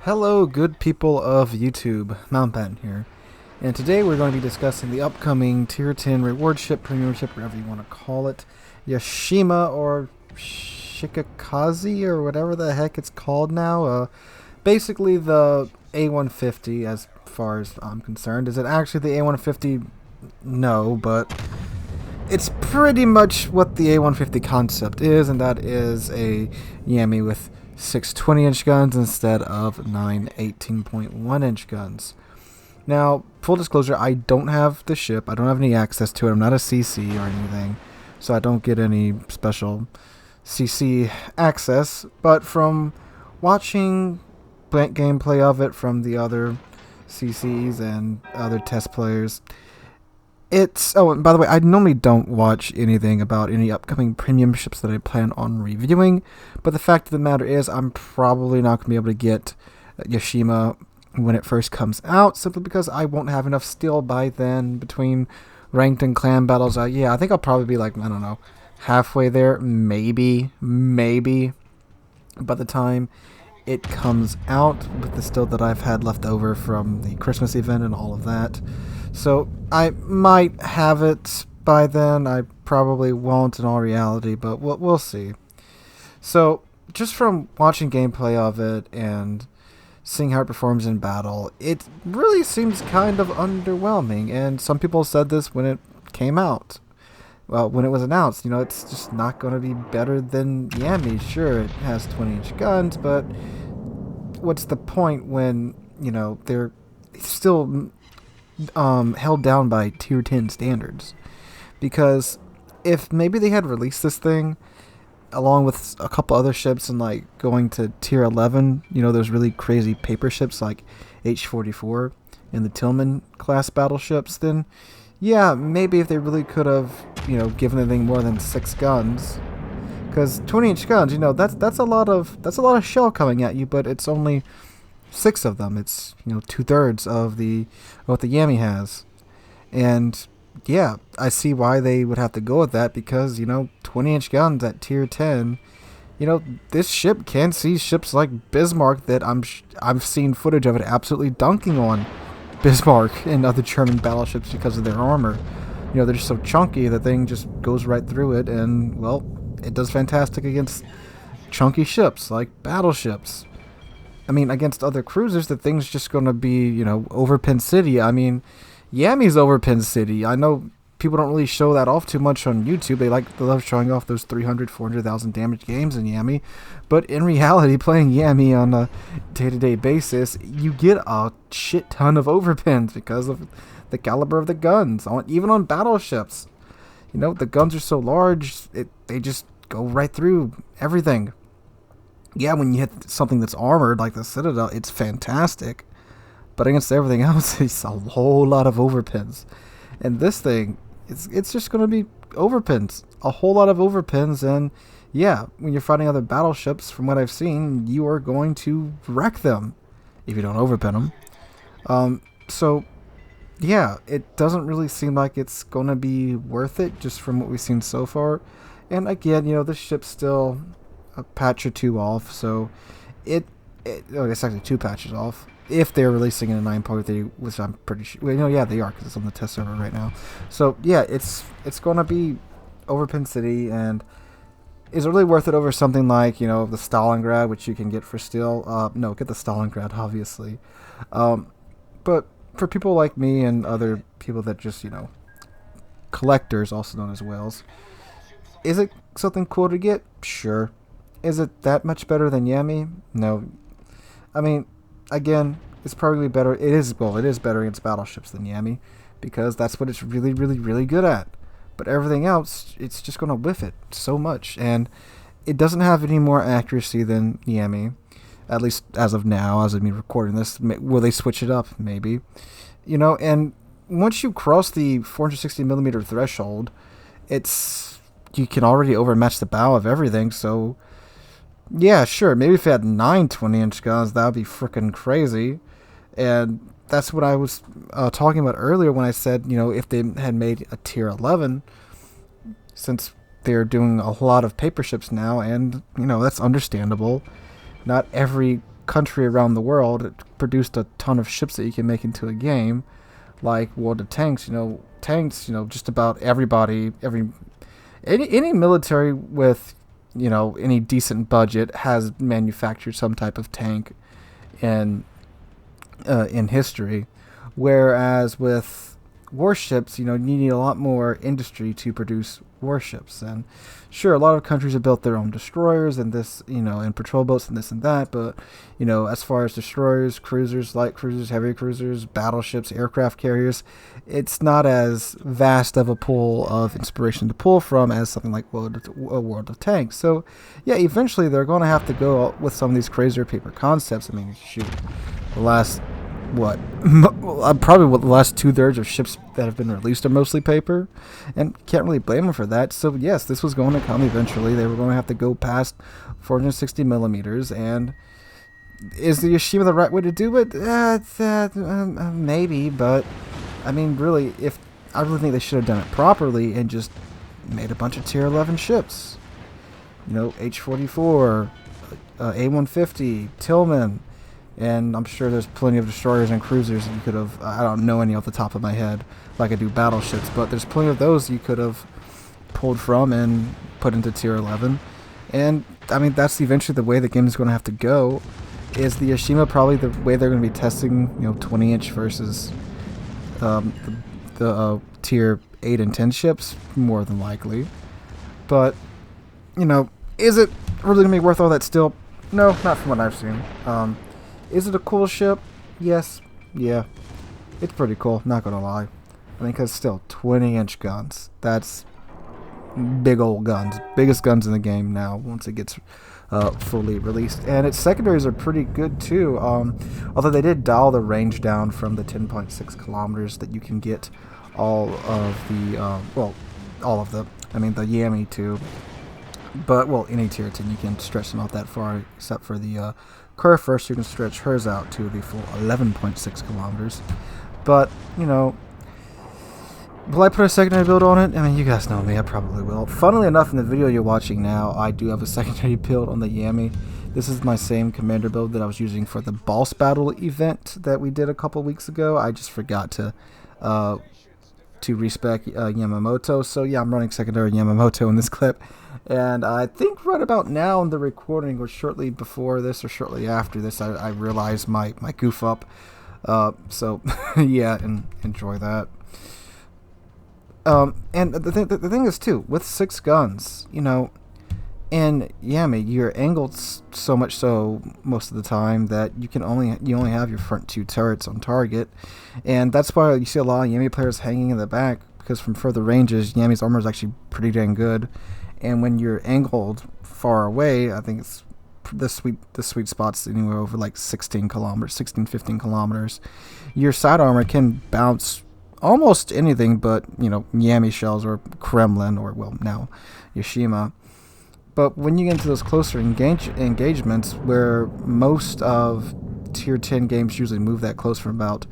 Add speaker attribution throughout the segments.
Speaker 1: Hello, good people of YouTube. Mountbatten here. And today we're going to be discussing the upcoming Tier 10 reward ship, premium ship, whatever you want to call it. Yashima or Shikikazi or whatever the heck it's called now. Basically the A150 as far as I'm concerned. Is it actually the A150? No, but it's pretty much what the A150 concept is, and that is a Yami with 6 20-inch guns instead of 9 18.1-inch guns. Now, full disclosure, I don't have the ship. I don't have any access to it. I'm not a CC or anything, so I don't get any special CC access. But from watching gameplay of it from the other CCs and other test players, and by the way, I normally don't watch anything about any upcoming premium ships that I plan on reviewing, but the fact of the matter is I'm probably not going to be able to get Yashima when it first comes out, simply because I won't have enough steel by then between ranked and clan battles. I think I'll probably be like, I don't know, halfway there, maybe, by the time it comes out with the steel that I've had left over from the Christmas event and all of that. So I might have it by then. I probably won't in all reality, but we'll see. So just from watching gameplay of it and seeing how it performs in battle, it really seems kind of underwhelming. And some people said this when it came out. Well, when it was announced, it's just not going to be better than Yami. Sure, it has 20-inch guns, but what's the point when, they're still held down by tier 10 standards? Because if maybe they had released this thing along with a couple other ships and like going to tier 11, those really crazy paper ships like H-44 and the Tillman class battleships, then yeah, maybe if they really could have, given the thing more than 6 guns, because 20-inch guns, that's a lot of shell coming at you, but it's only 6 of them. It's 2/3 of what the Yami has, and yeah, I see why they would have to go with that, because 20-inch guns at tier 10. This ship can see ships like Bismarck that I've seen footage of it absolutely dunking on Bismarck and other German battleships because of their armor. They're just so chunky, the thing just goes right through it, and well, it does fantastic against chunky ships like battleships. I mean, against other cruisers, the thing's just going to be, Overpin City. I mean, Yami's Overpin City. I know people don't really show that off too much on YouTube. They love showing off those 300, 400,000 damage games in Yami. But in reality, playing Yami on a day-to-day basis, you get a shit ton of overpins because of the caliber of the guns. Even on battleships, the guns are so large, they just go right through everything. Yeah, when you hit something that's armored like the Citadel, it's fantastic. But against everything else, it's a whole lot of overpins. And this thing, it's just going to be overpins. A whole lot of overpins. And yeah, when you're fighting other battleships, from what I've seen, you are going to wreck them if you don't overpin them. So yeah, it doesn't really seem like it's going to be worth it just from what we've seen so far. And again, the ship's still a patch or 2 off, so it's actually 2 patches off if they're releasing in a 9.3, which I'm pretty sure. Well, yeah, they are, because it's on the test server right now. So yeah, it's going to be Overpin City, and is it really worth it over something like the Stalingrad, which you can get for steel? No, get the Stalingrad, obviously. But for people like me and other people that just collectors, also known as whales, is it something cool to get? Sure. Is it that much better than Yami? No. I mean, again, it's probably better. It is better against battleships than Yami, because that's what it's really, really, really good at. But everything else, it's just going to whiff it so much. And it doesn't have any more accuracy than Yami, at least as of now, as of me recording this. Will they switch it up? Maybe. And once you cross the 460mm threshold, you can already overmatch the bow of everything, so yeah, sure, maybe if it had 9 20-inch guns, that would be freaking crazy. And that's what I was talking about earlier when I said, if they had made a tier 11, since they're doing a lot of paper ships now, and, that's understandable. Not every country around the world produced a ton of ships that you can make into a game, like World of Tanks. Tanks. Just about everybody, any military with any decent budget has manufactured some type of tank in history, whereas with warships, you need a lot more industry to produce warships. And sure, a lot of countries have built their own destroyers and this, and patrol boats and this and that, but as far as destroyers, cruisers, light cruisers, heavy cruisers, battleships, aircraft carriers, it's not as vast of a pool of inspiration to pull from as something like World of Tanks. So yeah, eventually they're going to have to go with some of these crazier paper concepts. I mean, shoot, the last probably the last 2/3 of ships that have been released are mostly paper, and can't really blame them for that. So yes, this was going to come eventually. They were going to have to go past 460 millimeters, and is the Yashima the right way to do it? Maybe, but I mean, really, I really think they should have done it properly and just made a bunch of tier 11 ships. H-44, A-150, Tillman. And I'm sure there's plenty of destroyers and cruisers you could have. I don't know any off the top of my head, like I do battleships, but there's plenty of those you could have pulled from and put into tier 11. And I mean, that's eventually the way the game is going to have to go. Is the Yashima probably the way they're going to be testing, 20-inch versus the tier 8 and 10 ships? More than likely. But, is it really going to be worth all that still? No, not from what I've seen. Is it a cool ship? Yes. Yeah. It's pretty cool, not gonna lie. I mean, because still, 20-inch guns. That's big old guns. Biggest guns in the game now, once it gets fully released. And its secondaries are pretty good, too. Although they did dial the range down from the 10.6 kilometers that you can get all of the, the Yami, too. But, any tier 10, you can stretch them out that far, except for the Curve First, you can stretch hers out to the full 11.6 kilometers. But, will I put a secondary build on it? I mean, you guys know me, I probably will. Funnily enough, in the video you're watching now, I do have a secondary build on the Yami. This is my same commander build that I was using for the boss battle event that we did a couple weeks ago. I just forgot to respec Yamamoto. So yeah, I'm running secondary Yamamoto in this clip. And I think right about now in the recording, or shortly before this or shortly after this, I realized my goof up. So yeah, and enjoy that. And the thing is too, with 6 guns, in Yami, you're angled so much so most of the time that you only have your front 2 turrets on target, and that's why you see a lot of Yami players hanging in the back, because from further ranges, Yami's armor is actually pretty dang good, and when you're angled far away, I think it's the sweet spot's anywhere over like 16, 15 kilometers. Your side armor can bounce almost anything but Yami shells or Kremlin or now Yashima. But when you get into those closer engagements, where most of tier 10 games usually move that close from about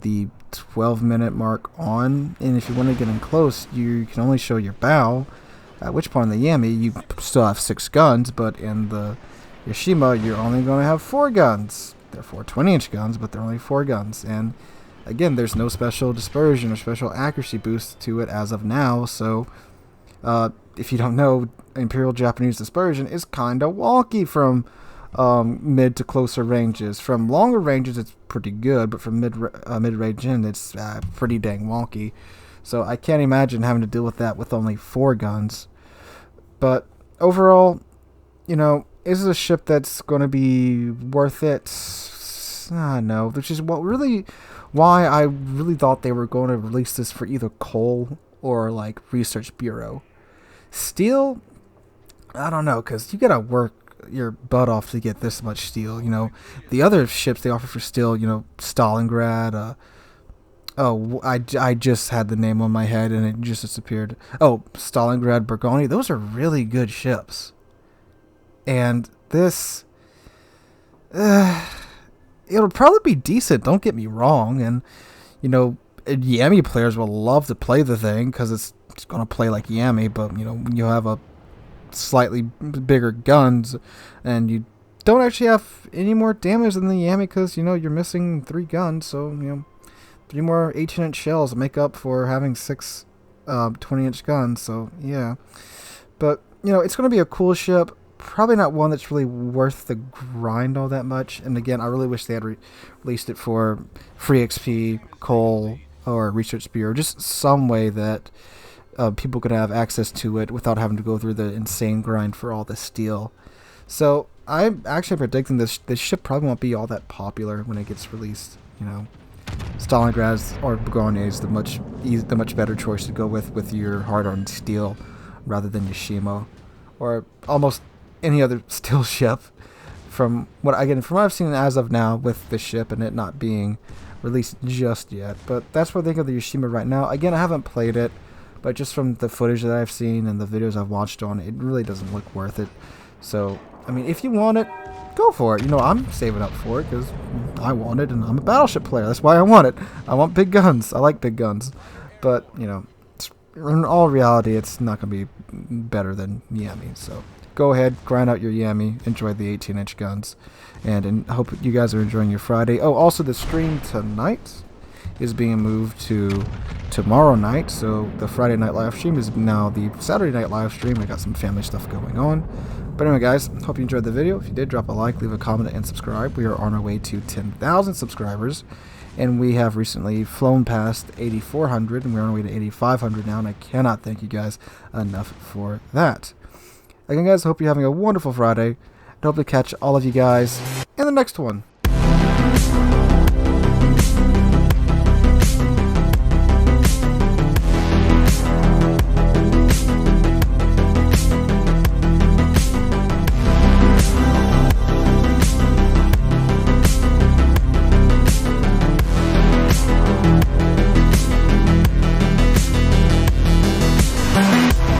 Speaker 1: the 12-minute mark on, and if you want to get in close, you can only show your bow, at which point in the Yami you still have 6 guns, but in the Yashima you're only going to have 4 guns. They're 4 20-inch guns, but they're only 4 guns, and again, there's no special dispersion or special accuracy boost to it as of now, so if you don't know, Imperial Japanese dispersion is kind of wonky from mid to closer ranges. From longer ranges, it's pretty good, but from mid-range in, it's pretty dang wonky. So I can't imagine having to deal with that with only 4 guns. But overall, is it a ship that's going to be worth it? No, which is why I really thought they were going to release this for either Cole or like Research Bureau. Steel, I don't know, because you gotta work your butt off to get this much steel. The other ships they offer for steel, Stalingrad. I just had the name on my head and it just disappeared. Oh, Stalingrad, Burgundy. Those are really good ships. And this, it'll probably be decent. Don't get me wrong. And Yami players will love to play the thing because it's going to play like Yami, but you'll have a slightly bigger guns, and you don't actually have any more damage than the Yami because, you know, you're missing 3 guns. So, you know, 3 more 18-inch shells make up for having 6 20-inch guns. So, yeah. But, you know, it's going to be a cool ship. Probably not one that's really worth the grind all that much. And again, I really wish they had released it for free XP, coal, or research bureau. Just some way that people could have access to it without having to go through the insane grind for all the steel. So I'm actually predicting this ship probably won't be all that popular when it gets released. You know, Stalingrad or Begonia is the much better choice to go with your hard-on steel rather than Yashima or almost any other steel ship. From what I've seen as of now with the ship and it not being released just yet. But that's what I think of the Yashima right now. Again, I haven't played it, but just from the footage that I've seen and the videos I've watched on it, it really doesn't look worth it. So, I mean, if you want it, go for it. You know, I'm saving up for it because I want it and I'm a battleship player. That's why I want it. I want big guns. I like big guns. But, you know, in all reality, it's not going to be better than Yami. So, go ahead, grind out your Yami, enjoy the 18-inch guns, and hope you guys are enjoying your Friday. Oh, also the stream tonight is being moved to tomorrow night, so the Friday night live stream is now the Saturday night live stream. We got some family stuff going on. But anyway, guys, hope you enjoyed the video. If you did, drop a like, leave a comment, and subscribe. We are on our way to 10,000 subscribers, and we have recently flown past 8,400, and we're on our way to 8,500 now, and I cannot thank you guys enough for that. Again, guys, hope you're having a wonderful Friday, and hope to catch all of you guys in the next one.